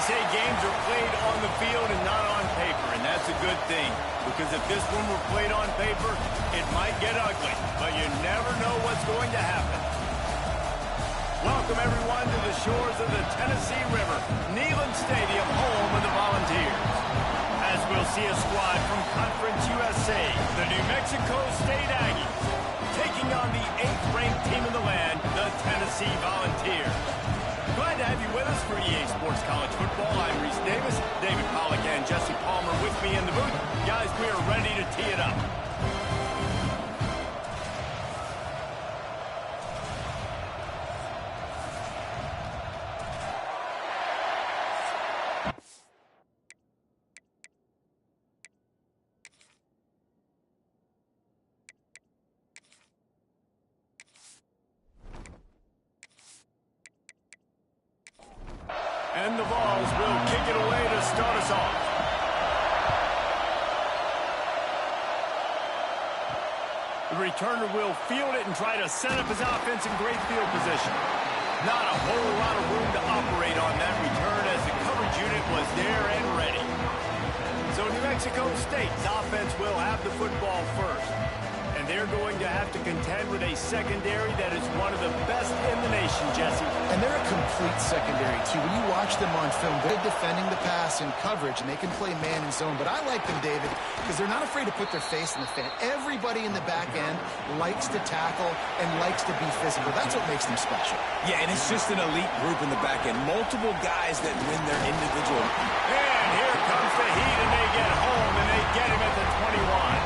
say games are played on the field and not on paper, and that's a good thing. Because if this one were played on paper, it might get ugly, but you never know what's going to happen. Welcome, everyone, to the shores of the Tennessee River, Neyland Stadium, home of the Volunteers. As we'll see a squad from Conference USA, the New Mexico State Aggies, taking on the 8th-ranked team in the land, the Tennessee Volunteers. Glad to have you with us for EA Sports College Football. I'm Reese Davis, David Pollack, and Jesse Palmer with me in the booth. Guys, we are ready to tee it up. And the Vols will kick it away to start us off. The returner will field it and try to set up his offense in great field position. Not a whole lot of room to operate on that return as the coverage unit was there and ready. So New Mexico State's offense will have the football first. And they're going to have to contend with a secondary that is one of the best in the nation, Jesse. And they're a complete secondary, too. When you watch them on film, they're defending the pass in coverage, and they can play man and zone. But I like them, David, because they're not afraid to put their face in the fan. Everybody in the back end likes to tackle and likes to be physical. That's what makes them special. Yeah, and it's just an elite group in the back end. Multiple guys that win their individual. And here comes the heat, and they get home, and they get him at the 21.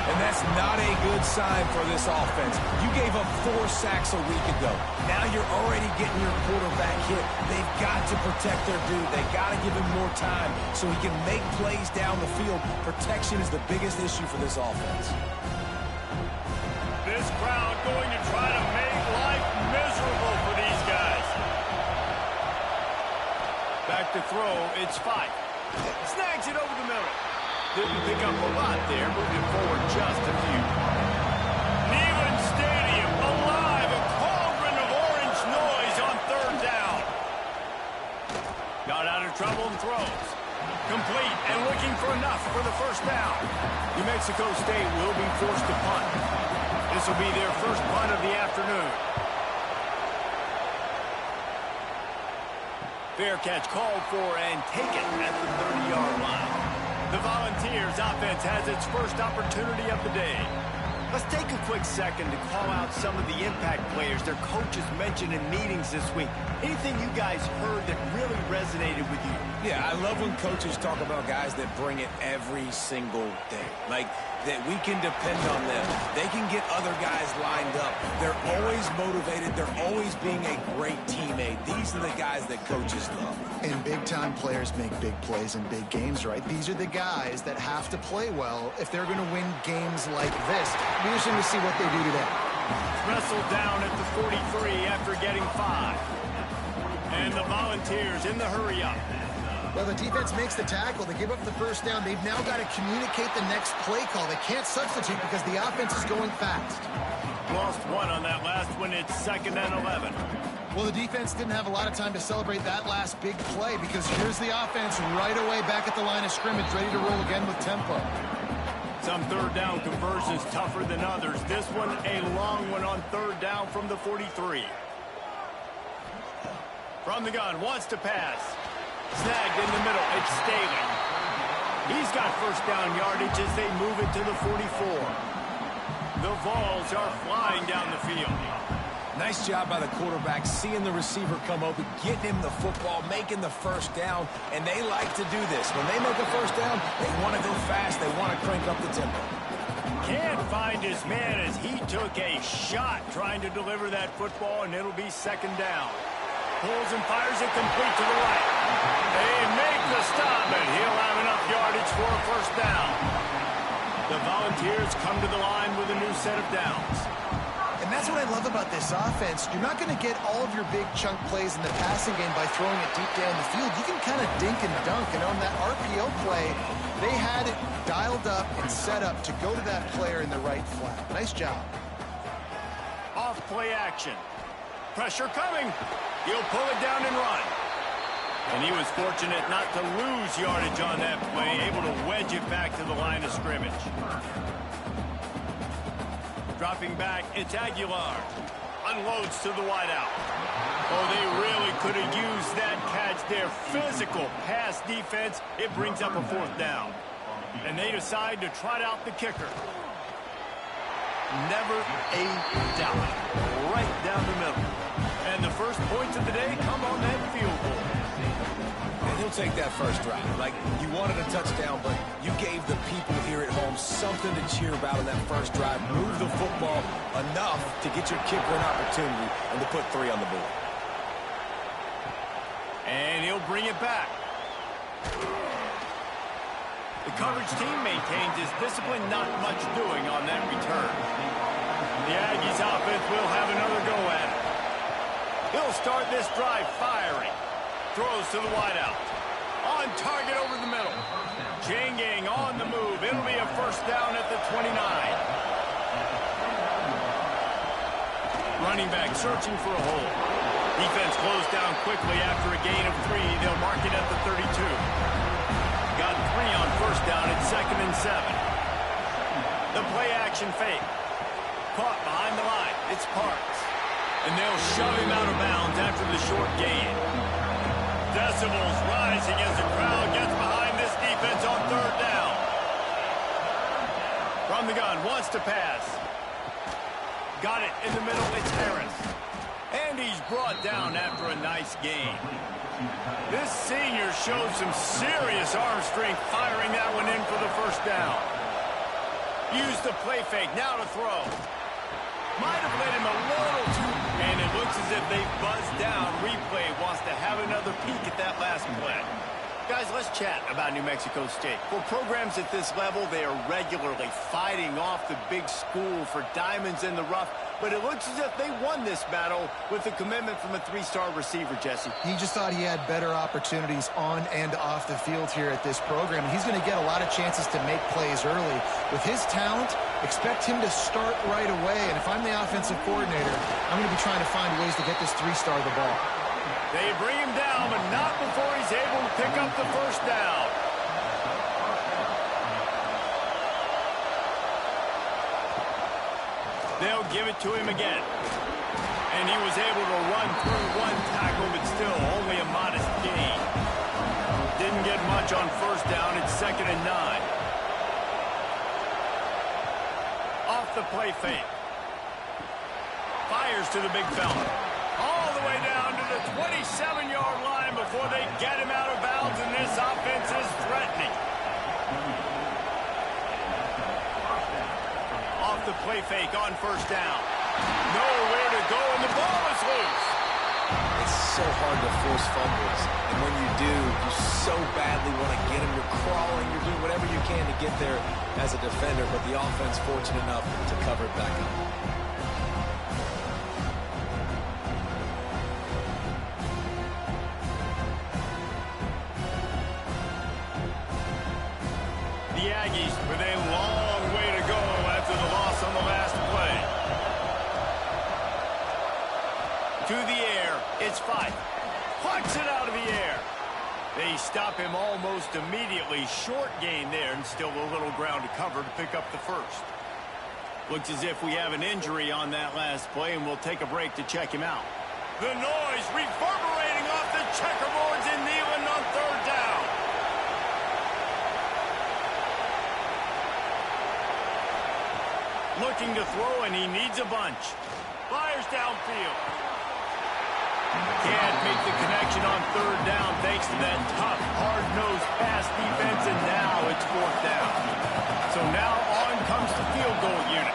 And that's not a good sign for this offense. You gave up 4 sacks a week ago. Now you're already getting your quarterback hit. They've got to protect their dude. They've got to give him more time so he can make plays down the field. Protection is the biggest issue for this offense. This crowd going to try to make life miserable for these guys. Back to throw, it's Fife. Snags it over the middle. Didn't pick up a lot there, moving forward just a few. Neyland Stadium alive, a cauldron of orange noise on 3rd down. Got out of trouble and throws. Complete and looking for enough for the first down. New Mexico State will be forced to punt. This will be their first punt of the afternoon. Fair catch called for and taken at the 30-yard line. The Volunteers offense has its first opportunity of the day. Let's take a quick second to call out some of the impact players their coaches mentioned in meetings this week. Anything you guys heard that really resonated with you? Yeah, I love when coaches talk about guys that bring it every single day. Like, that we can depend on them. They can get other guys lined up. They're always motivated. They're always being a great teammate. These are the guys that coaches love. And big-time players make big plays in big games, right? These are the guys that have to play well if they're going to win games like this. Be interesting to see what they do today. Wrestled down at the 43 after getting 5. And the Volunteers in the hurry-up. Well, the defense makes the tackle. They give up the first down. They've now got to communicate the next play call. They can't substitute because the offense is going fast. Lost 1 on that last one. It's 2nd and 11. Well, the defense didn't have a lot of time to celebrate that last big play because here's the offense right away back at the line of scrimmage, ready to roll again with tempo. Some 3rd down conversions tougher than others. This one a long one on 3rd down from the 43. From the gun, wants to pass. Snagged in the middle, it's Staley. He's got first down yardage as they move it to the 44. The Vols are flying down the field. Nice job by the quarterback, seeing the receiver come open, getting him the football, making the first down, and they like to do this. When they make a first down, they want to go fast, they want to crank up the tempo. Can't find his man as he took a shot trying to deliver that football, and it'll be 2nd down. Pulls and fires it complete to the right. They make the stop, and he'll have enough yardage for a first down. The Volunteers come to the line with a new set of downs. And that's what I love about this offense. You're not going to get all of your big chunk plays in the passing game by throwing it deep down the field. You can kind of dink and dunk. And on that RPO play, they had it dialed up and set up to go to that player in the right flat. Nice job. Off play action. Pressure coming. He'll pull it down and run. And he was fortunate not to lose yardage on that play, able to wedge it back to the line of scrimmage. Dropping back, it's Aguilar. Unloads to the wideout. Oh, they really could have used that catch there. Physical pass defense. It brings up a 4th down. And they decide to trot out the kicker. Never a doubt. Right down the middle. And the first points of the day come on that field goal. And he'll take that first drive. Like, you wanted a touchdown, but you gave the people here at home something to cheer about in that first drive. Move the football enough to get your kicker an opportunity and to put 3 on the board. And he'll bring it back. The coverage team maintains his discipline, not much doing on that return. The Aggies offense will have another go at it. He'll start this drive firing. Throws to the wideout. On target over the middle. Janging on the move. It'll be a 1st down at the 29. Running back searching for a hole. Defense closed down quickly after a gain of 3. They'll mark it at the 32. Got 3 on 1st down. It's 2nd and 7. The play action fake. Caught behind the line. It's Parks. And they'll shove him out of bounds after the short gain. Decibels rising as the crowd gets behind this defense on 3rd down. From the gun, wants to pass. Got it in the middle, it's Harris. And he's brought down after a nice gain. This senior showed some serious arm strength firing that one in for the 1st down. Use the play fake, now to throw. Might have led him a little too, and it looks as if they buzzed down. Replay wants to have another peek at that last play. Guys, let's chat about New Mexico State. For programs at this level, they are regularly fighting off the big school for diamonds in the rough, but it looks as if they won this battle with a commitment from a 3-star receiver, Jesse. He just thought he had better opportunities on and off the field here at this program. He's going to get a lot of chances to make plays early. With his talent, expect him to start right away, and if I'm the offensive coordinator, I'm going to be trying to find ways to get this 3-star the ball. They bring him down, but not before he's able to pick up the 1st down. They'll give it to him again. And he was able to run through 1 tackle, but still only a modest gain. Didn't get much on 1st down. It's 2nd and 9. Off the play fake. Fires to the big fella. All the way down to the 27-yard line before they get him out of bounds, and this offense is threatening. Off the play fake on 1st down. Nowhere to go, and the ball is loose. It's so hard to force fumbles, and when you do, you so badly want to get them. You're crawling, you're doing whatever you can to get there as a defender, but the offense fortunate enough to cover it back up. The Aggies with a long way to go after the loss on the last play. To the air, it's Fife. Plucks it out of the air. They stop him almost immediately. Short gain there, and still a little ground to cover to pick up the 1st. Looks as if we have an injury on that last play, and we'll take a break to check him out. The noise reverberating off the checkerboards in Neyland on 3rd down. Looking to throw, and he needs a bunch. Fires downfield. Can't make the connection on 3rd down thanks to that tough, hard-nosed pass defense, and now it's 4th down. So now on comes the field goal unit.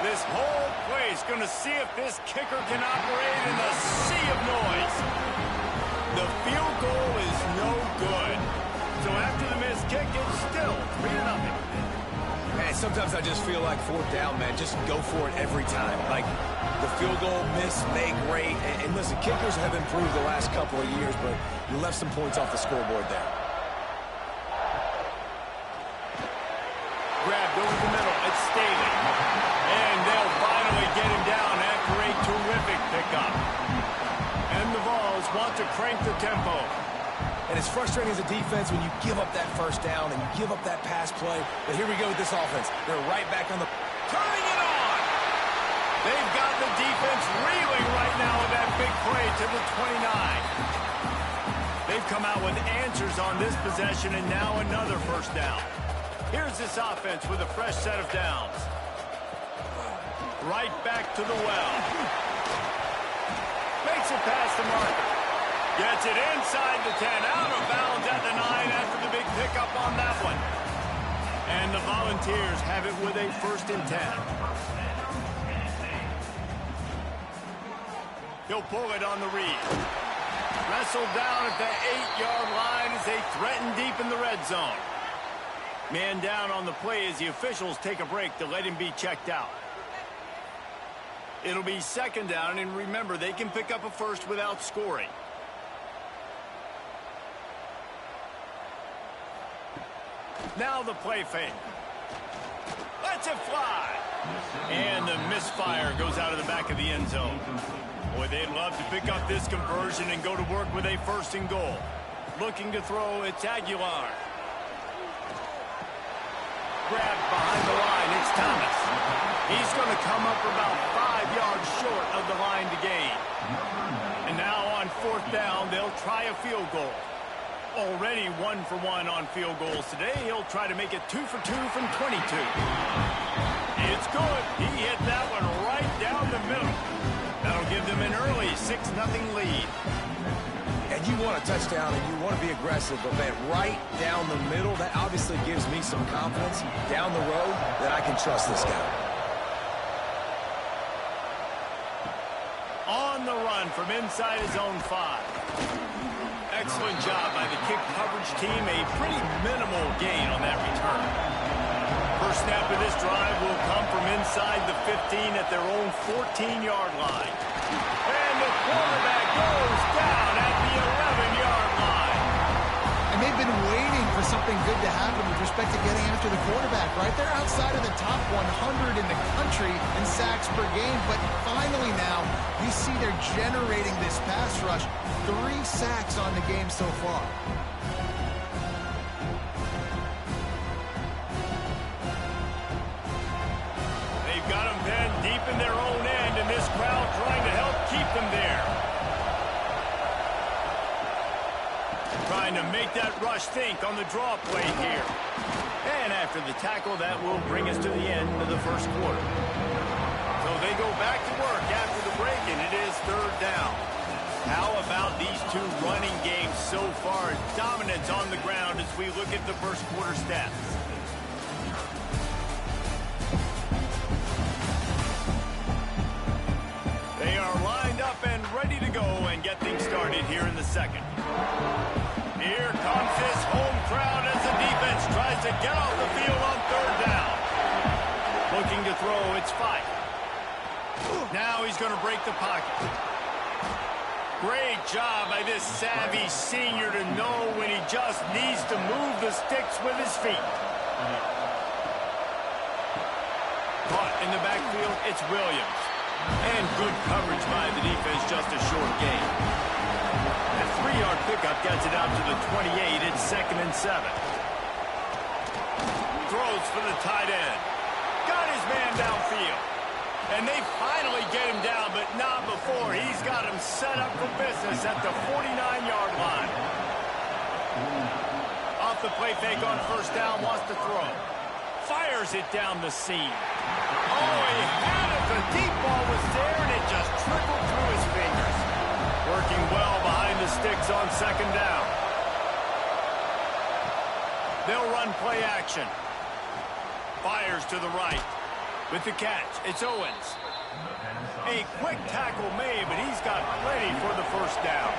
This whole play is going to see if this kicker can operate in the sea of noise. The field goal is no good. So after the missed kick, it's still 3-0. Man, sometimes I just feel like 4th down, man. Just go for it every time. Like, the field goal, miss, make, great. And listen, kickers have improved the last couple of years, but you left some points off the scoreboard there. Grabbed over the middle. It's Staley. And they'll finally get him down after a terrific pickup. And the Vols want to crank the tempo. And it's frustrating as a defense when you give up that first down and you give up that pass play. But here we go with this offense. They're right back on the... Turning it on! They've got the defense reeling right now with that big play to the 29. They've come out with answers on this possession, and now another first down. Here's this offense with a fresh set of downs. Right back to the well. Makes it past the marker. Gets it inside the 10, out of bounds at the 9 after the big pickup on that one. And the Volunteers have it with a 1st and 10. He'll pull it on the read. Wrestled down at the 8-yard line as they threaten deep in the red zone. Man down on the play as the officials take a break to let him be checked out. It'll be 2nd down, and remember, they can pick up a first without scoring. Now the play fake. Lets it fly. And the misfire goes out of the back of the end zone. Boy, they'd love to pick up this conversion and go to work with a 1st and goal. Looking to throw, it's Aguilar. Grabbed behind the line, it's Thomas. He's going to come up about 5 yards short of the line to gain. And now on 4th down, they'll try a field goal. Already 1 for 1 on field goals today. He'll try to make it 2 for 2 from 22. It's good. He hit that one right down the middle. That'll give them an early 6-0 lead. And you want a touchdown and you want to be aggressive, but man, right down the middle, that obviously gives me some confidence down the road that I can trust this guy. On the run from inside his own 5. Excellent job by the kick coverage team. A pretty minimal gain on that return. First snap of this drive will come from inside the 15 at their own 14-yard line. And the quarterback goes down at the 11-yard line. And they've been waiting for something good to happen with respect to getting after the quarterback, right? They're outside of the top 100 in the country in sacks per game, but finally now you see they're generating this pass rush. 3 sacks on the game so far. They've got them pinned deep in their own end, and this crowd trying to help keep them there. Trying to make that rush think on the draw play here. And after the tackle, that will bring us to the end of the first quarter. So they go back to work after the break, and it is 3rd down. How about these 2 running games so far? Dominance on the ground as we look at the first quarter stats. They are lined up and ready to go and get things started here in the 2nd. Here comes this home crowd as the defense tries to get off the field on 3rd down. Looking to throw, it's Fife. Now he's going to break the pocket. Great job by this savvy senior to know when he just needs to move the sticks with his feet. Caught in the backfield, it's Williams. And good coverage by the defense, just a short gain. That 3-yard pickup gets it out to the 28. It's 2nd and 7. Throws for the tight end. Got his man downfield. And they finally get him down, but not before. He's got him set up for business at the 49-yard line. Off the play fake on 1st down, wants to throw. Fires it down the seam. Oh, he had it. The deep ball was there, and it just trickled through his fingers. Working well behind the sticks on 2nd down. They'll run play action. Fires to the right. With the catch, it's Owens. A quick tackle made, but he's got plenty for the 1st down.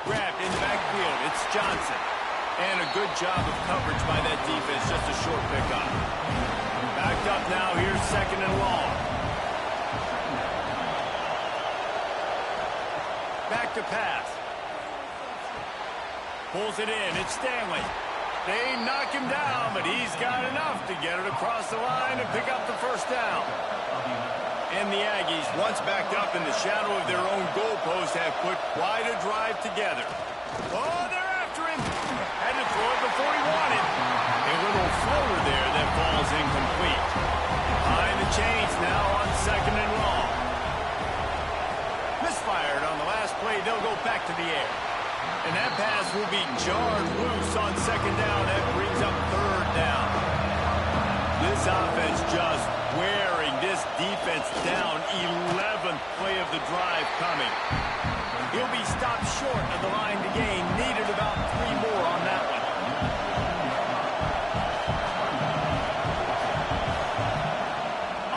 Grabbed in the backfield, it's Johnson. And a good job of coverage by that defense, just a short pickup. Backed up now, here's 2nd and long. Back to pass. Pulls it in, it's Stanley. They knock him down, but he's got enough to get it across the line and pick up the 1st down. And the Aggies, once backed up in the shadow of their own goalpost, have put quite a drive together. Oh, they're after him. Had to throw it before he wanted. A little floater there that falls incomplete. Behind the chains now on 2nd and long. Misfired on the last play. They'll go back to the air. And that pass will be jarred loose on 2nd down. That brings up 3rd down. This offense just wearing this defense down. 11th play of the drive coming. He'll be stopped short of the line to gain. Needed about 3 more on that one.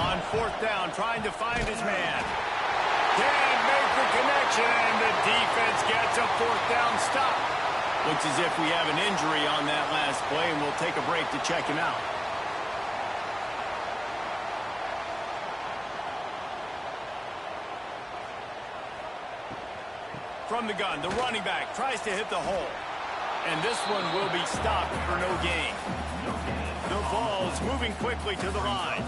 On 4th down, trying to find his man. Can't make the connection, and the defense gets a 4th down stop. Looks as if we have an injury on that last play, and we'll take a break to check him out. From the gun, the running back tries to hit the hole. And this one will be stopped for no gain. The Vols moving quickly to the line.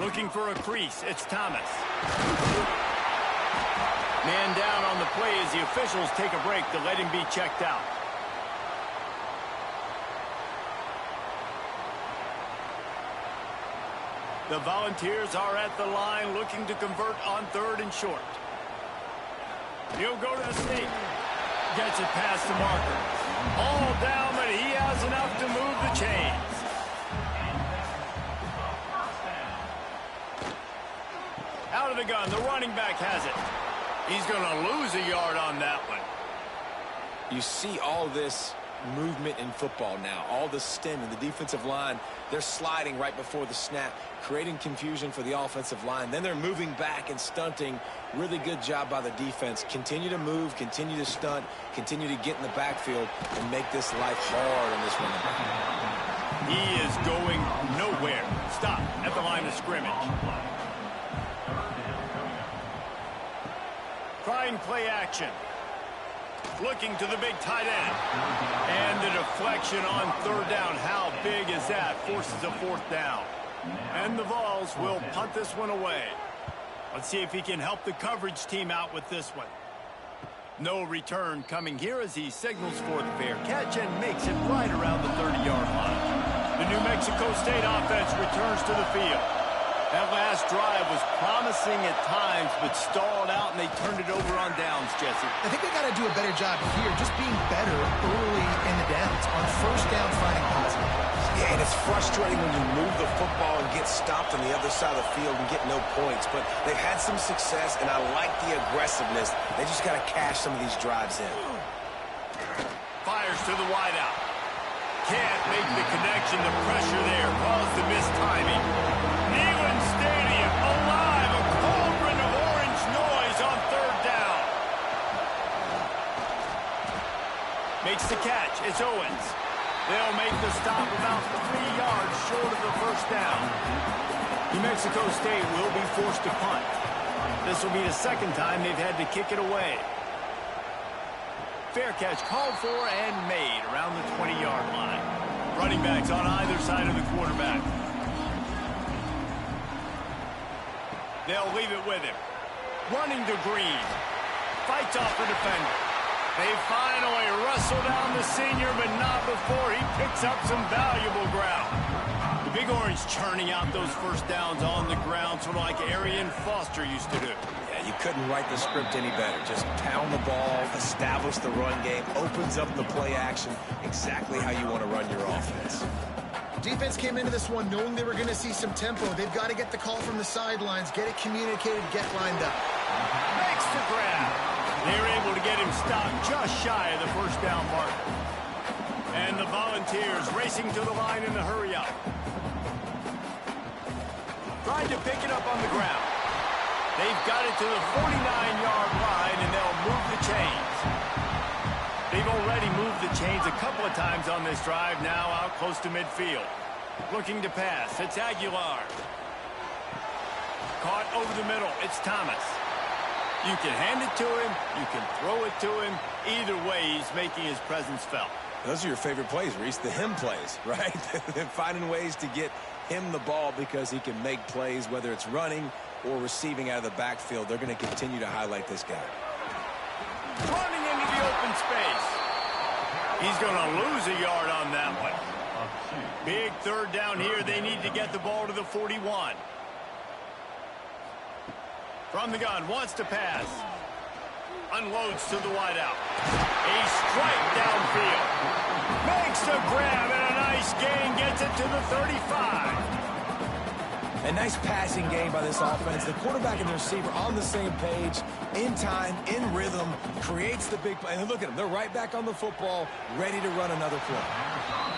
Looking for a crease, it's Thomas. Man down on the play as the officials take a break to let him be checked out. The Volunteers are at the line looking to convert on 3rd and short. He'll go to the sneak. Gets it past the marker. All down, but he has enough to move the chains. Out of the gun, the running back has it. He's going to lose a yard on that one. You see all this movement in football now. All the stemming, the defensive line, they're sliding right before the snap, creating confusion for the offensive line. Then they're moving back and stunting. Really good job by the defense. Continue to move, continue to stunt, continue to get in the backfield and make this life hard on this running back. He is going nowhere. Stop at the line of scrimmage. Trying play action. Looking to the big tight end. And the deflection on 3rd down. How big is that? Forces a 4th down. And the Vols will punt this one away. Let's see if he can help the coverage team out with this one. No return coming here as he signals for the fair catch and makes it right around the 30-yard line. The New Mexico State offense returns to the field. That last drive was promising at times, but stalled out, and they turned it over on downs, Jesse. I think they got to do a better job here, just being better early in the downs. On 1st down, finding positive. Yeah, and it's frustrating when you move the football and get stopped on the other side of the field and get no points. But they've had some success, and I like the aggressiveness. They just got to cash some of these drives in. Fires to the wideout. Can't make the connection. The pressure there caused the mistiming. Neyland Stadium alive. A cauldron of orange noise on 3rd down. Makes the catch. It's Owens. They'll make the stop about 3 yards short of the 1st down. New Mexico State will be forced to punt. This will be the 2nd time they've had to kick it away. Fair catch called for and made around the 20-yard line. Running backs on either side of the quarterback. They'll leave it with him. Running to Green. Fights off the defender. They finally wrestle down the senior, but not before he picks up some valuable ground. The Big Orange churning out those 1st downs on the ground, sort of like Arian Foster used to do. Yeah, you couldn't write the script any better. Just pound the ball, establish the run game, opens up the play action, exactly how you want to run your offense. Defense came into this one knowing they were going to see some tempo. They've got to get the call from the sidelines, get it communicated, get lined up. Makes the grab. They're able to get him stopped just shy of the 1st down mark. And the Volunteers racing to the line in the hurry-up. Trying to pick it up on the ground. They've got it to the 49-yard line, and they'll move the chains. They've already moved the chains a couple of times on this drive, now out close to midfield. Looking to pass. It's Aguilar. Caught over the middle. It's Thomas. You can hand it to him. You can throw it to him. Either way, he's making his presence felt. Those are your favorite plays, Reese, the him plays, right? Finding ways to get him the ball because he can make plays, whether it's running or receiving out of the backfield. They're going to continue to highlight this guy. Running into the open space. He's going to lose a yard on that one. Big third down here. They need to get the ball to the 41. From the gun, wants to pass. Unloads to the wideout. A strike downfield. Makes a grab and a nice gain. Gets it to the 35. A nice passing game by this offense. The quarterback and the receiver on the same page, in time, in rhythm, creates the big play. And look at them. They're right back on the football, ready to run another play.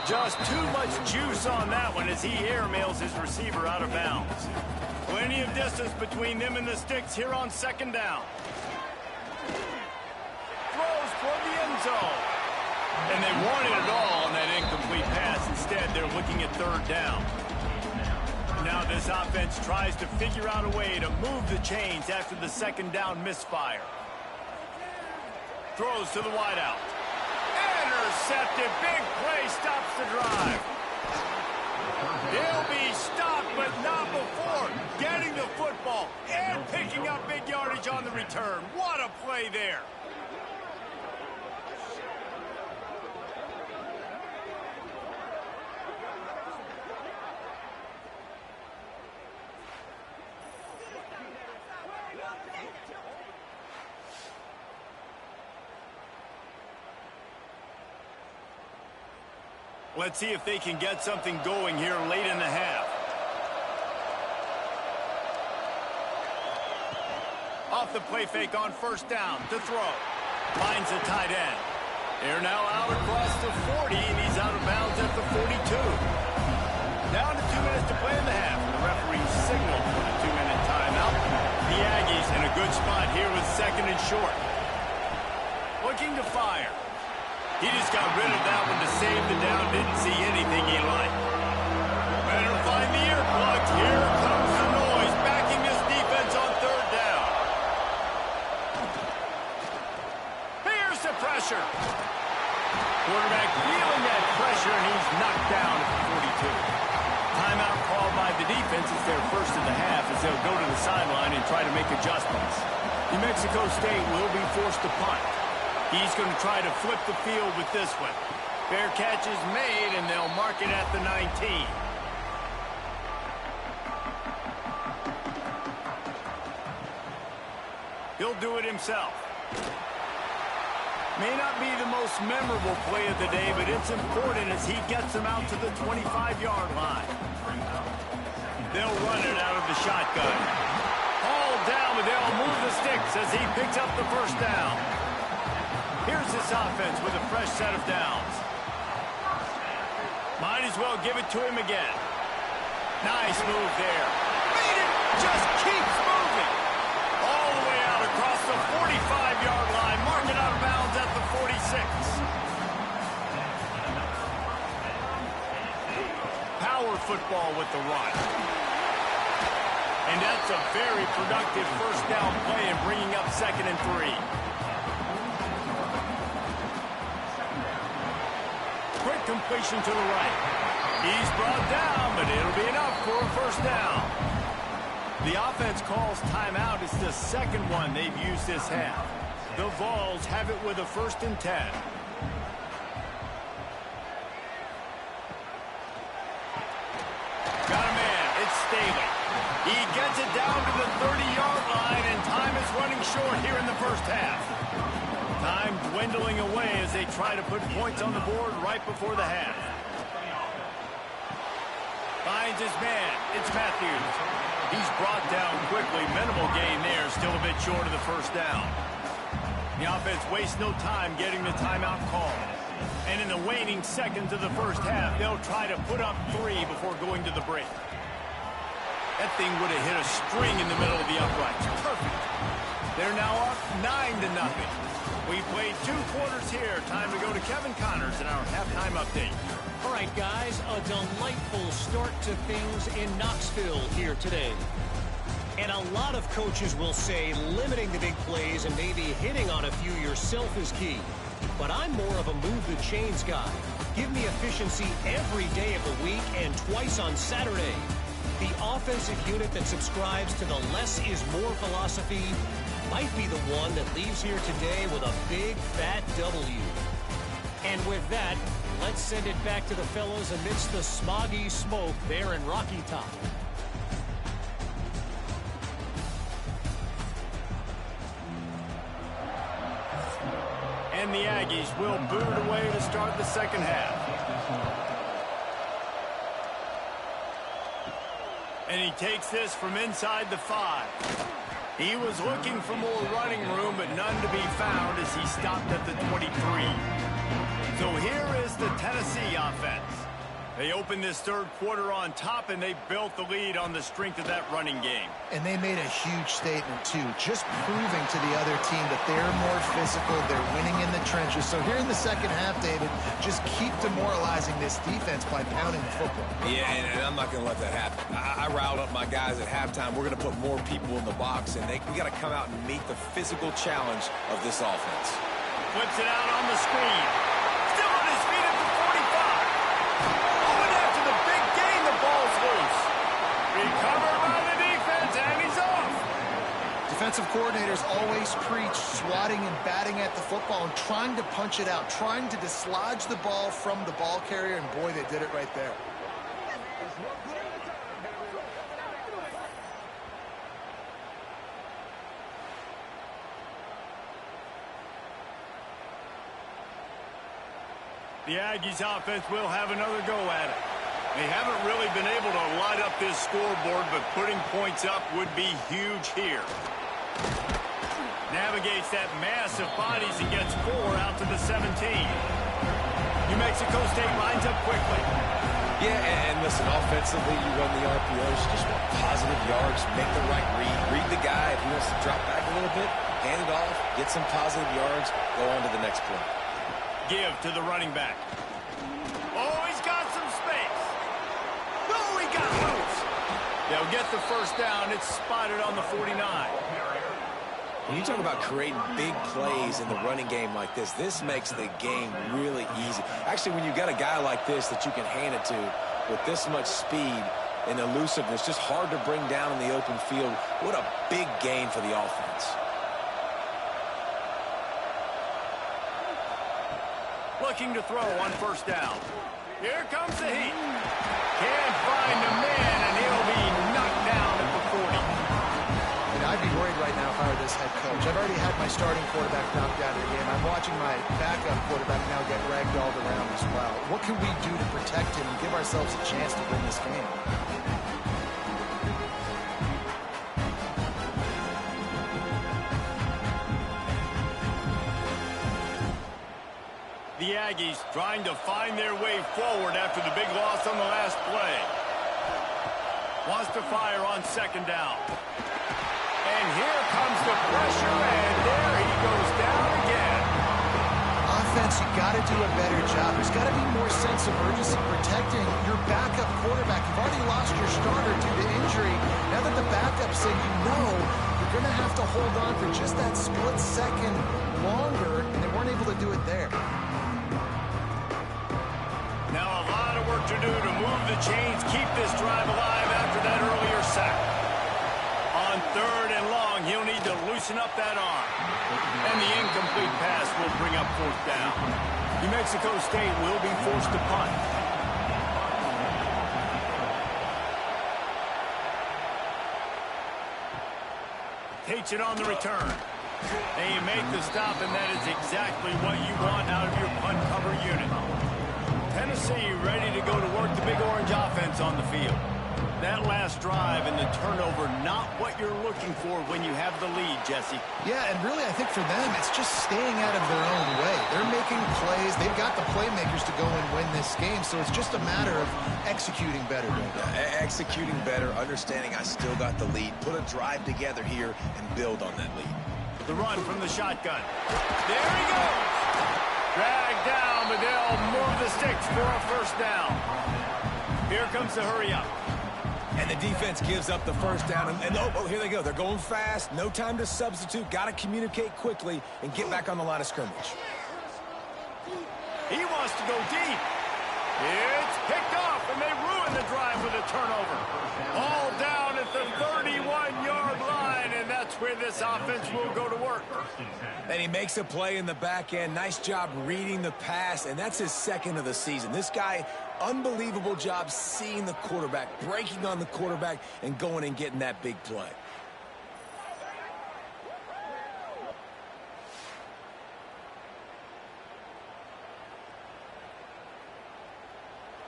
Just too much juice on that one as he airmails his receiver out of bounds. Plenty of distance between them and the sticks here on second down. Throws toward the end zone. And they wanted it all on that incomplete pass. Instead, they're looking at third down. Now this offense tries to figure out a way to move the chains after the second down misfire. Throws to the wideout. Intercepted. Big play stops the drive. He'll be stopped, but not before getting the football and picking up big yardage on the return. What a play there. Let's see if they can get something going here late in the half. Off the play fake on first down to throw. Finds a tight end. They're now out across the 40, and he's out of bounds at the 42. Down to 2 minutes to play in the half. The referee signaled for the 2-minute timeout. The Aggies in a good spot here with second and short. Looking to fire. He just got rid of that one to save the down. Didn't see anything he liked. Better find the earplugs. Here comes the noise. Backing this defense on third down. Here's the pressure. Quarterback feeling that pressure, and he's knocked down at the 42. Timeout called by the defense. It's their first of the half as they'll go to the sideline and try to make adjustments. New Mexico State will be forced to punt. He's going to try to flip the field with this one. Fair catch is made, and they'll mark it at the 19. He'll do it himself. May not be the most memorable play of the day, but it's important as he gets them out to the 25-yard line. They'll run it out of the shotgun. All down, but they'll move the sticks as he picks up the first down. Here's this offense with a fresh set of downs. Might as well give it to him again. Nice move there. Made it, just keeps moving. All the way out across the 45-yard line. Mark it out of bounds at the 46. Power football with the run. And that's a very productive first down play in bringing up 2nd and 3. Quick completion to the right. He's brought down, but it'll be enough for a first down. The offense calls timeout. It's the second one they've used this half. The Vols have it with a 1st and 10. Got a man. It's Staley. He gets it down to the 30-yard line, and time is running short here in the first half. Time dwindling away as they try to put points on the board right before the half. Finds his man. It's Matthews. He's brought down quickly. Minimal gain there. Still a bit short of the first down. The offense wastes no time getting the timeout call. And in the waning seconds of the first half, they'll try to put up 3 before going to the break. That thing would have hit a string in the middle of the uprights. Perfect. They're now up 9-0. We played 2 quarters here. Time to go to Kevin Connors in our halftime update. All right, guys, a delightful start to things in Knoxville here today. And a lot of coaches will say limiting the big plays and maybe hitting on a few yourself is key. but I'm more of a move the chains guy. Give me efficiency every day of the week and twice on Saturday. The offensive unit that subscribes to the less is more philosophy might be the one that leaves here today with a big, fat W. And with that, let's send it back to the fellows amidst the smoggy smoke there in Rocky Top. And the Aggies will boot it away to start the second half. And he takes this from inside the 5. He was looking for more running room, but none to be found as he stopped at the 23. So here is the Tennessee offense. They opened this third quarter on top, and they built the lead on the strength of that running game. And they made a huge statement, too, just proving to the other team that they're more physical, they're winning in the trenches. So here in the second half, David, just keep demoralizing this defense by pounding the football. Yeah, and I'm not going to let that happen. I riled up my guys at halftime. We're going to put more people in the box, and we got to come out and meet the physical challenge of this offense. Flips it out on the screen. Still on his feet at the 45. Moving after the big gain, the ball's loose. Recovered by the defense, and he's off. Defensive coordinators always preach swatting and batting at the football and trying to punch it out, trying to dislodge the ball from the ball carrier, and boy, they did it right there. The Aggies offense will have another go at it. They haven't really been able to light up this scoreboard, but putting points up would be huge here. Navigates that mass of bodies and gets 4 out to the 17. New Mexico State lines up quickly. Yeah, and listen, offensively, you run the RPOs, just want positive yards, make the right read the guy. If he wants to drop back a little bit, hand it off, get some positive yards, go on to the next play. Give to the running back. Oh, he's got some space. Oh, he got loose. They'll get the first down. It's spotted on the 49. When you talk about creating big plays in the running game like this makes the game really easy. Actually, when you got a guy like this that you can hand it to with this much speed and elusiveness, just hard to bring down in the open field, what a big gain for the offense. Looking to throw on first down. Here comes the heat. Can't find a man, and he'll be knocked down at the 40. And I'd be worried right now if I were this head coach. I've already had my starting quarterback knocked out of the game. I'm watching my backup quarterback now get ragdolled around as well. What can we do to protect him and give ourselves a chance to win this game? The Aggies trying to find their way forward after the big loss on the last play. Wants to fire on second down. And here comes the pressure, and there he goes down again. Offense, you got to do a better job. There's got to be more sense of urgency protecting your backup quarterback. You've already lost your starter due to injury. Now that the backup's in, you know you're going to have to hold on for just that split second longer, and they weren't able to do it there. Now a lot of work to do to move the chains, keep this drive alive after that earlier sack. On third and long, he'll need to loosen up that arm. And the incomplete pass will bring up fourth down. New Mexico State will be forced to punt. Takes it on the return. They make the stop, and that is exactly what you want out of your punt cover unit. Tennessee ready to go to work the Big Orange offense on the field. That last drive and the turnover, not what you're looking for when you have the lead, Jesse. Yeah, and really I think for them it's just staying out of their own way. They're making plays. They've got the playmakers to go and win this game, so it's just a matter of executing better. Executing better, understanding I still got the lead. Put a drive together here and build on that lead. The run from the shotgun. There he goes. Dragged down, but they'll move the sticks for a first down. Here comes the hurry up. And the defense gives up the first down. And oh, here they go. They're going fast. No time to substitute. Got to communicate quickly and get back on the line of scrimmage. He wants to go deep. It's picked off, and they ruin the drive with a turnover. All down at the 31-yard line, and that's where this offense will go to work. And he makes a play in the back end. Nice job reading the pass, and that's his second of the season. This guy, unbelievable job seeing the quarterback, breaking on the quarterback, and going and getting that big play.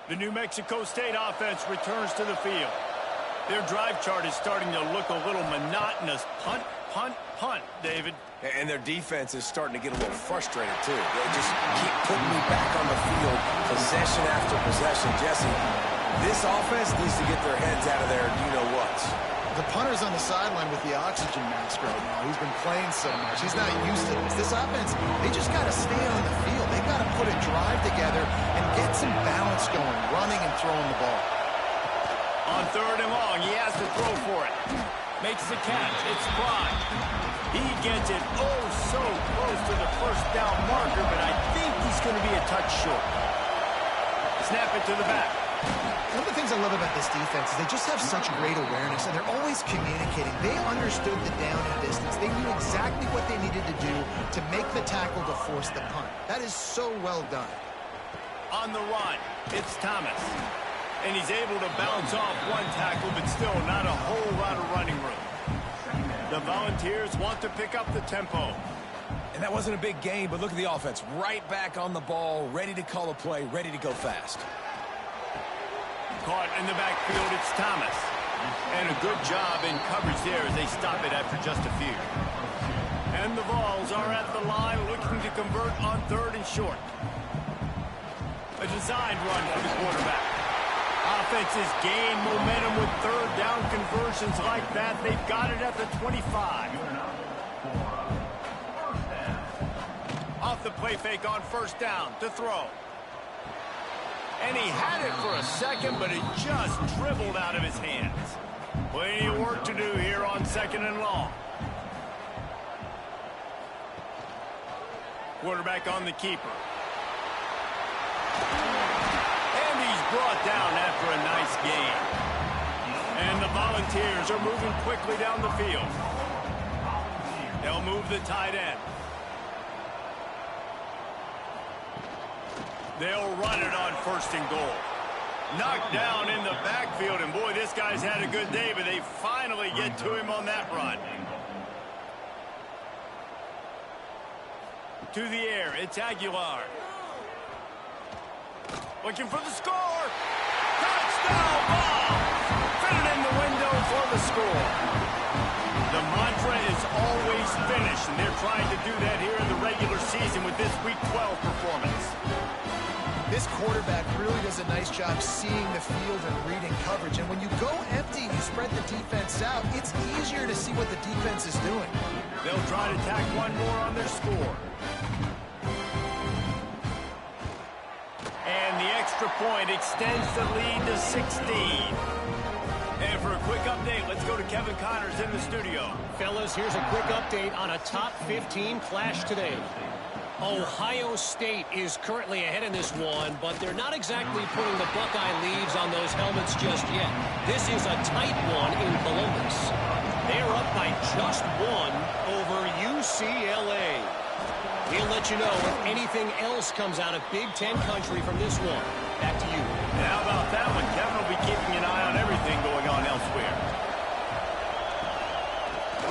The New Mexico State offense returns to the field. Their drive chart is starting to look a little monotonous. Punt, punt, punt, David. And their defense is starting to get a little frustrated, too. They just keep putting me back on the field, possession after possession. Jesse, this offense needs to get their heads out of their you-know-whats. The punter's on the sideline with the oxygen mask right now. He's been playing so much. He's not used to this. This offense, they just got to stay on the field. They've got to put a drive together and get some balance going, running and throwing the ball. On 3rd and long, he has to throw for it. Makes the catch. It's Fry. He gets it oh so close to the first down marker, but I think he's going to be a touch short. Snap it to the back. One of the things I love about this defense is they just have such great awareness, and they're always communicating. They understood the down and distance. They knew exactly what they needed to do to make the tackle to force the punt. That is so well done. On the run, it's Thomas. And he's able to bounce off one tackle, but still not a whole lot of running room. The Volunteers want to pick up the tempo. And that wasn't a big game, but look at the offense. Right back on the ball, ready to call a play, ready to go fast. Caught in the backfield, it's Thomas. And a good job in coverage there as they stop it after just a few. And the Vols are at the line looking to convert on 3rd and short. A designed run for the quarterback. Offenses gain momentum with 3rd down conversions like that. They've got it at the 25. Off the play fake on 1st down to throw. And he had it for a second, but it just dribbled out of his hands. Plenty of work to do here on 2nd and long. Quarterback on the keeper. And he's brought down after a nice gain. And the Volunteers are moving quickly down the field. They'll move the tight end. They'll run it on 1st and goal. Knocked down in the backfield, and boy, this guy's had a good day, but they finally get to him on that run. To the air, it's Aguilar. Looking for the score. Touchdown ball. Fit it in the window for the score. The mantra is always finish, and they're trying to do that here in the regular season with this Week 12 performance. This quarterback really does a nice job seeing the field and reading coverage. And when you go empty and you spread the defense out, it's easier to see what the defense is doing. They'll try to tack one more on their score. And the extra point extends the lead to 16. And for a quick update, let's go to Kevin Connors in the studio. Fellas, here's a quick update on a top 15 clash today. Ohio State is currently ahead in this one, but they're not exactly putting the Buckeye leaves on those helmets just yet. This is a tight one in Columbus. They're up by just one over UCLA. We'll let you know if anything else comes out of Big Ten country from this one. Back to you. And how about that one? Kevin will be keeping an eye on everything going on elsewhere.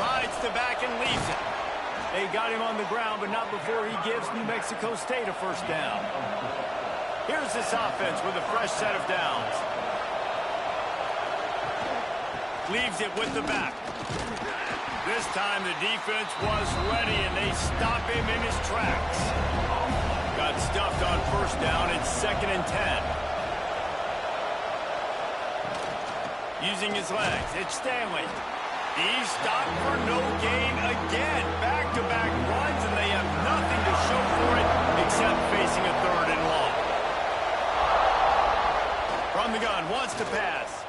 Rides the back and leaves it. They got him on the ground, but not before he gives New Mexico State a 1st down. Here's this offense with a fresh set of downs. Leaves it with the back. This time the defense was ready, and they stop him in his tracks. Got stuffed on 1st down. It's 2nd and 10. Using his legs, it's Stanley. He's stopped for no gain again. Back-to-back runs, and they have nothing to show for it except facing a 3rd and long. From the gun, wants to pass.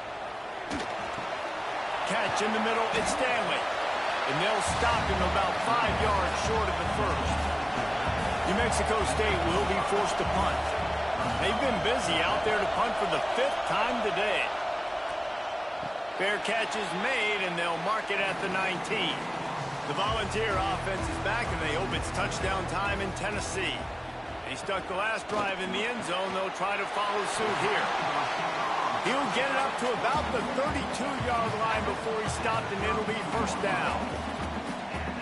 Catch in the middle, it's Stanley. And they'll stop him about 5 yards short of the 1st. New Mexico State will be forced to punt. They've been busy out there to punt for the 5th time today. Fair catch is made, and they'll mark it at the 19. The Volunteer offense is back, and they hope it's touchdown time in Tennessee. They stuck the last drive in the end zone. They'll try to follow suit here. He'll get it up to about the 32-yard line before he's stopped, and it'll be first down.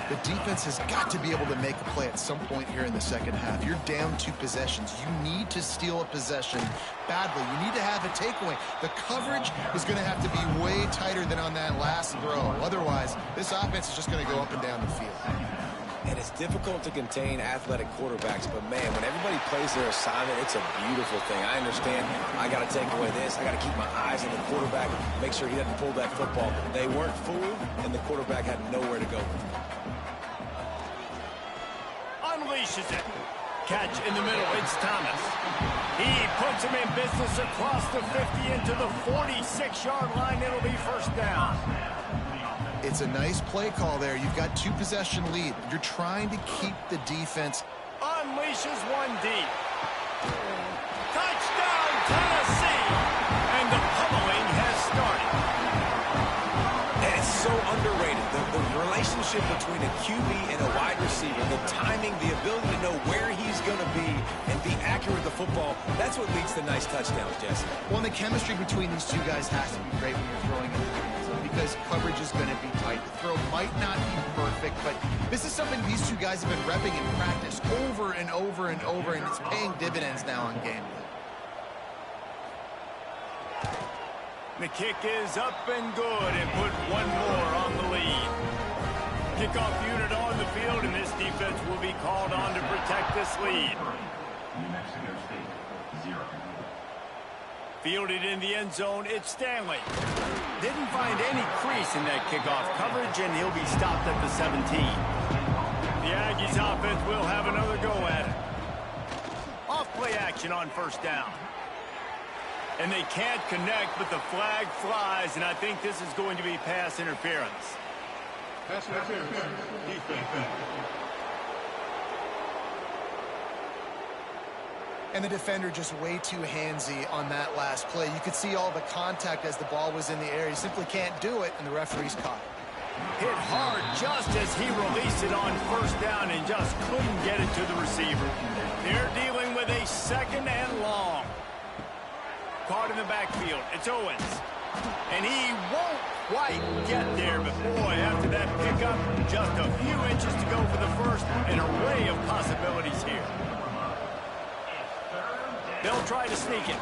The defense has got to be able to make a play at some point here in the second half. You're down 2 possessions. You need to steal a possession badly. You need to have a takeaway. The coverage is going to have to be way tighter than on that last throw. Otherwise, this offense is just going to go up and down the field. And it's difficult to contain athletic quarterbacks, but man, when everybody plays their assignment, it's a beautiful thing. I understand I got to take away this. I got to keep my eyes on the quarterback, make sure he doesn't pull that football. They weren't fooled, and the quarterback had nowhere to go with it. Unleashes it. Catch in the middle. It's Thomas. He puts him in business across the 50 into the 46-yard line. It'll be first down. It's a nice play call there. You've got 2-possession lead. You're trying to keep the defense. Unleashes one deep. Touchdown, Tennessee! And the pummeling has started. And it's so underrated. The relationship between a QB and a wide receiver, the timing, the ability to know where he's going to be and be accurate with the football, that's what leads to nice touchdowns, Jesse. Well, the chemistry between these two guys has to be great when you're throwing in the hands because coverage is going to be tight. The throw might not be perfect, but this is something these two guys have been repping in practice over and over and over, and it's paying dividends now on game day. The kick is up and good and put one more on the lead. Kickoff unit on the field, and this defense will be called on to protect this lead. New Mexico State, 0. Fielded in the end zone, it's Stanley. Didn't find any crease in that kickoff coverage, and he'll be stopped at the 17. The Aggies offense will have another go at it. Off play action on first down. And they can't connect, but the flag flies, and I think this is going to be pass interference. Pass interference. Defense. And the defender just way too handsy on that last play. You could see all the contact as the ball was in the air. He simply can't do it, and the referee's caught it. Hit hard just as he released it on first down and just couldn't get it to the receiver. They're dealing with a second and long. Caught in the backfield. It's Owens. And he won't quite get there, but boy, after that pickup, just a few inches to go for the first. An array of possibilities here. They'll try to sneak it.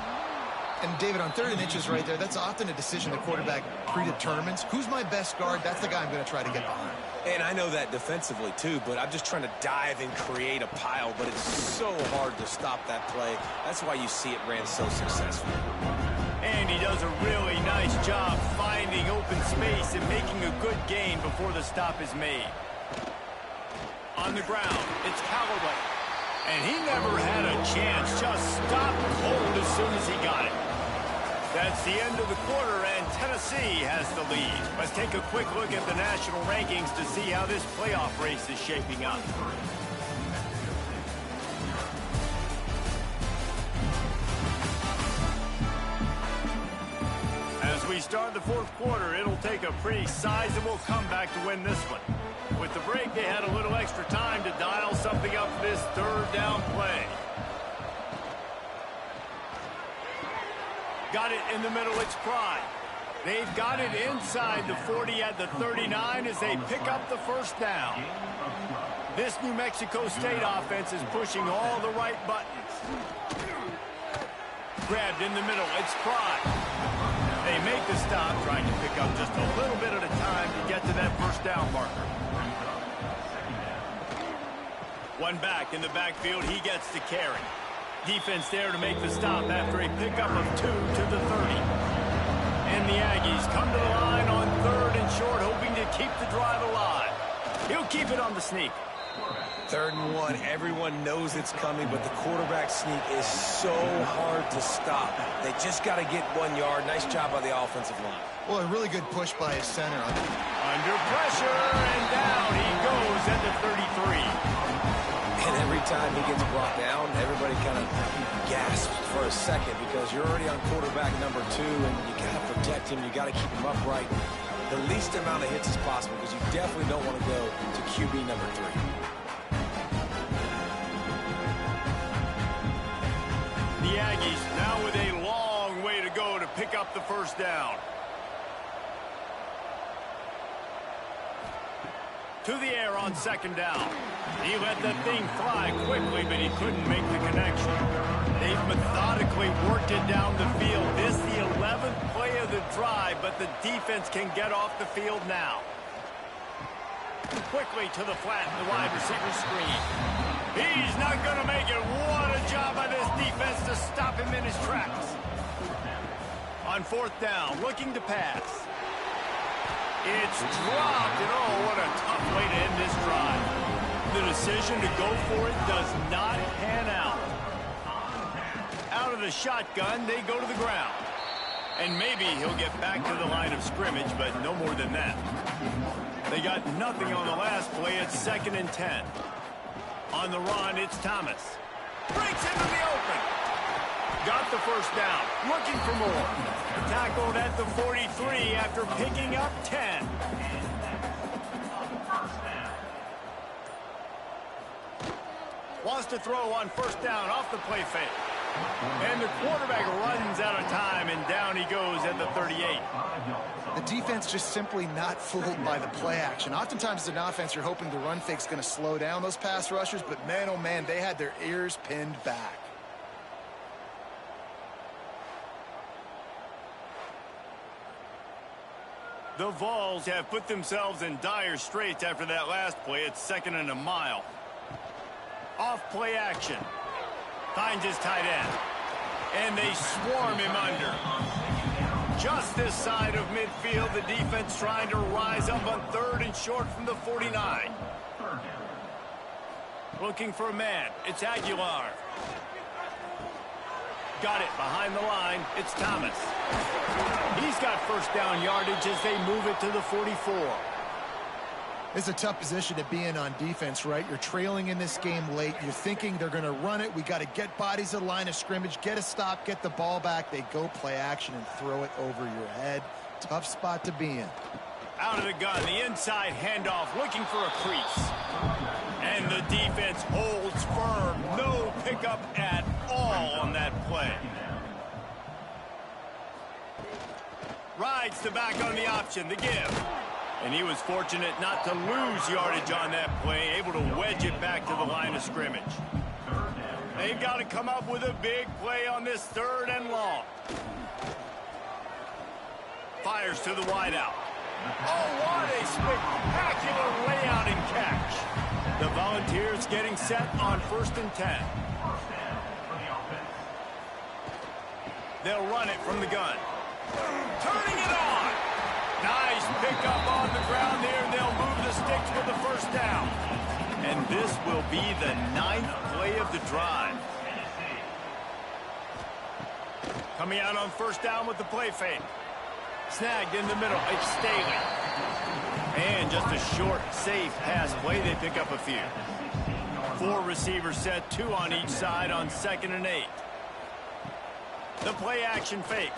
And David, on 3rd and inches right there, that's often a decision the quarterback predetermines. Who's my best guard? That's the guy I'm going to try to get behind. And I know that defensively, too, but I'm just trying to dive and create a pile, but it's so hard to stop that play. That's why you see it ran so successfully. And he does a really nice job finding open space and making a good gain before the stop is made. On the ground, it's Callaway. And he never had a chance, just stopped cold as soon as he got it. That's the end of the quarter, and Tennessee has the lead. Let's take a quick look at the national rankings to see how this playoff race is shaping up. As we start the 4th quarter, it'll take a pretty sizable comeback to win this one. With the break, they had a little extra time to dial something up for this 3rd down play. Got it in the middle, it's Pride. They've got it inside the 40 at the 39 as they pick up the first down. This New Mexico State offense is pushing all the right buttons. Grabbed in the middle, it's Pride. They make the stop, trying to pick up just a little bit at a time to get to that first down marker. One back in the backfield, he gets the carry. Defense there to make the stop after a pickup of 2 to the 30. And the Aggies come to the line on 3rd and short, hoping to keep the drive alive. He'll keep it on the sneak. 3rd and 1, everyone knows it's coming, but the quarterback sneak is so hard to stop. They just got to get 1 yard. Nice job by the offensive line. Well, a really good push by his center. Under pressure, and down he goes at the 33. And every time he gets brought down, everybody kind of gasps for a second because you're already on quarterback number 2, and you got to protect him. You got to keep him upright. The least amount of hits as possible because you definitely don't want to go to QB number 3. The Aggies now with a long way to go to pick up the first down. To the air on second down. He let that thing fly quickly, but he couldn't make the connection. They've methodically worked it down the field. This is the 11th play of the drive, but the defense can get off the field now. Quickly to the flat, the wide receiver screen. He's not going to make it. What a job by this defense to stop him in his tracks. On fourth down, looking to pass. It's dropped, and oh, what a tough way to end this drive. The decision to go for it does not pan out. Out of the shotgun, they go to the ground. And maybe he'll get back to the line of scrimmage, but no more than that. They got nothing on the last play. It's 2nd and 10. On the run, it's Thomas. Breaks into the open. Got the first down. Looking for more. Tackled at the 43 after picking up 10. Wants to throw on first down off the play fake. And the quarterback runs out of time, and down he goes at the 38. The defense just simply not fooled by the play action. Oftentimes as an offense, you're hoping the run fake's going to slow down those pass rushers, but man, oh man, they had their ears pinned back. The Vols have put themselves in dire straits after that last play. It's 2nd and a mile. Off play action. Finds his tight end. And they swarm him under. Just this side of midfield, the defense trying to rise up on 3rd and short from the 49. Looking for a man. It's Aguilar. Got it behind the line. It's Thomas. He's got first down yardage as they move it to the 44. It's a tough position to be in on defense, right? You're trailing in this game late. You're thinking they're going to run it. We got to get bodies to the line of scrimmage, get a stop, get the ball back. They go play action and throw it over your head. Tough spot to be in. Out of the gun, the inside handoff, looking for a crease. And the defense holds firm. No pickup at all on that play. Rides the back on the option, the give. And he was fortunate not to lose yardage on that play, able to wedge it back to the line of scrimmage. They've got to come up with a big play on this 3rd and long. Fires to the wideout. Oh, what a spectacular layout and catch. The Volunteers getting set on 1st and 10. They'll run it from the gun. Turning it on. Nice pickup on the ground there. They'll move the sticks for the first down. And this will be the 9th play of the drive. Coming out on first down with the play fake. Snagged in the middle. It's Staley. And just a short, safe pass play. They pick up a few. 4 receivers set, 2 on each side on 2nd and 8. The play action fake.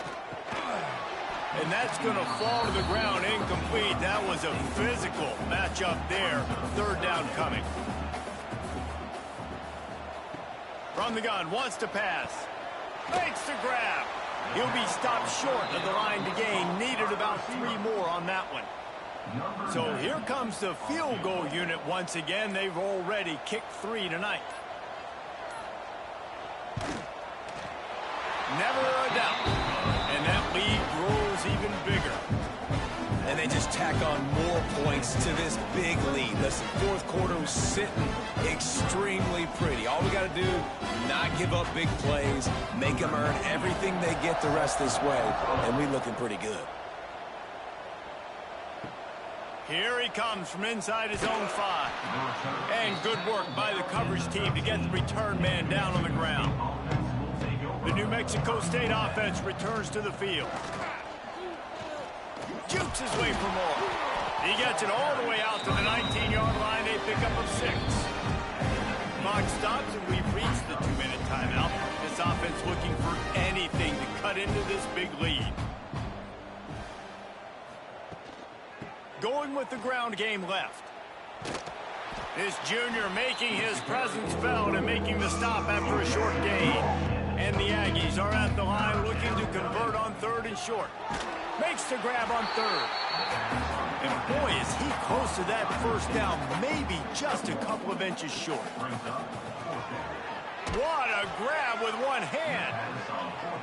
And that's going to fall to the ground incomplete. That was a physical matchup there. 3rd down coming. From the gun, wants to pass. Makes the grab. He'll be stopped short of the line to gain. Needed about 3 more on that one. So here comes the field goal unit once again. They've already kicked 3 tonight. Never a doubt. And that lead grows even bigger. And they just tack on more points to this big lead. Listen, 4th quarter was sitting extremely pretty. All we got to do, not give up big plays, make them earn everything they get the rest this way, and we looking pretty good. Here he comes from inside his own 5. And good work by the coverage team to get the return man down on the ground. The New Mexico State offense returns to the field. Jukes his way for more. He gets it all the way out to the 19-yard line. They pick up a 6. clock stops, and we've reached the 2-minute timeout. This offense looking for anything to cut into this big lead. Going with the ground game left. This junior making his presence felt and making the stop after a short gain. And the Aggies are at the line looking to convert on 3rd and short. Makes the grab on 3rd. And boy, is he close to that first down, maybe just a couple of inches short. What a grab with one hand.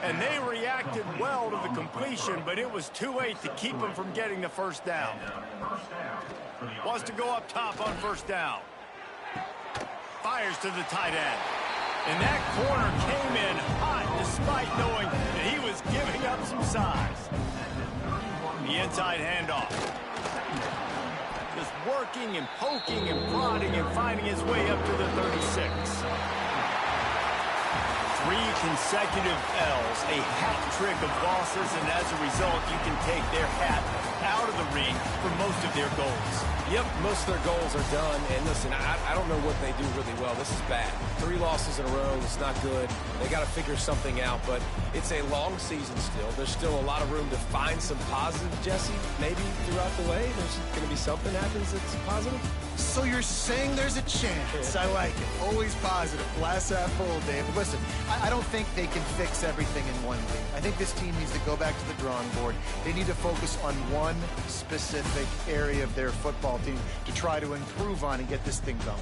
And they reacted well to the completion, but it was too late to keep him from getting the first down. Wants to go up top on 1st down. Fires to the tight end. And that corner came in hot despite knowing that he was giving up some size. The inside handoff. Just working and poking and prodding and finding his way up to the 36. 3 consecutive L's, a hat trick of losses, and as a result, you can take their hat out of the ring for most of their goals. Yep, most of their goals are done. And listen, I don't know what they do really well. This is bad. 3 losses in a row. It's not good. They got to figure something out, but it's a long season still. There's still a lot of room to find some positive, Jesse, maybe throughout the way. There's going to be something happens that's positive. So you're saying there's a chance. I like it. Always positive. Glass half full, Dave. But listen, I don't think they can fix everything in one week. I think this team needs to go back to the drawing board. They need to focus on one specific area of their football team to try to improve on and get this thing going.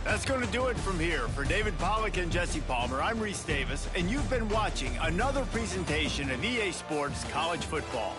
That's going to do it from here. For David Pollack and Jesse Palmer, I'm Reese Davis, and you've been watching another presentation of EA Sports College Football.